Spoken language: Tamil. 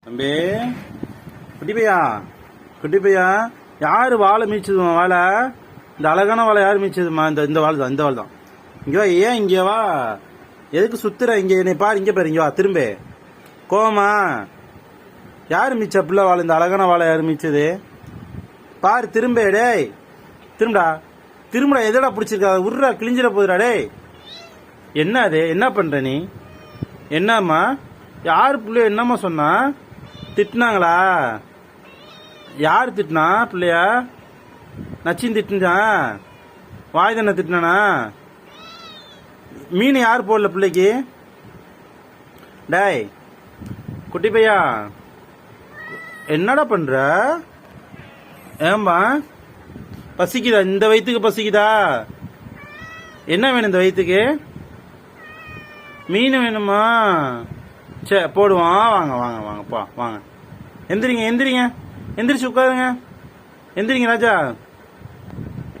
தம்பி, குட்டி பையா, குட்டி பையா, யாரு வாழை மீச்சதுமா? வாழை, இந்த அழகான வாழை யாரு மீச்சதுமா? இந்த வாழை தான், இந்த வாழை தான். இங்க வா, ஏன் இங்க வா? எதுக்கு சுத்துற? இங்க என்னை பாரு, இங்க பாரு, இங்க வா, திரும்ப. கோமா, யாரு மீச்ச பிள்ளை வாழை? இந்த அழகான வாழை யாரு மீச்சது? பாரு, திரும்ப. டேய், திரும்படா, திரும்படா. எதடா பிடிச்சிருக்கா? உருடா, கிழிஞ்சிட போதுடா. டேய், என்ன அது? என்ன பண்ற நீ? என்னம்மா? யாரு பிள்ளைய என்னம்மா சொன்னா? திட்டினாங்களா? யாரு திட்டினா பிள்ளைய? நச்சின் திட்டுனா? வாய் தானே திட்டினானா? மீன் யாரு போடல பிள்ளைக்கு? டேய் குட்டி பையா, என்னடா பண்ற? ஏம்பா பசிக்குதா? இந்த வயிற்றுக்கு பசிக்குதா? என்ன வேணும் இந்த வயிற்றுக்கு? மீன் வேணுமா? சே, போடுவான். வாங்க வாங்க வாங்கப்பா, வாங்க. எந்திரிங்க எந்திரிங்க, எந்திரிச்சு உட்காருங்க. எந்திரிங்க ராஜா.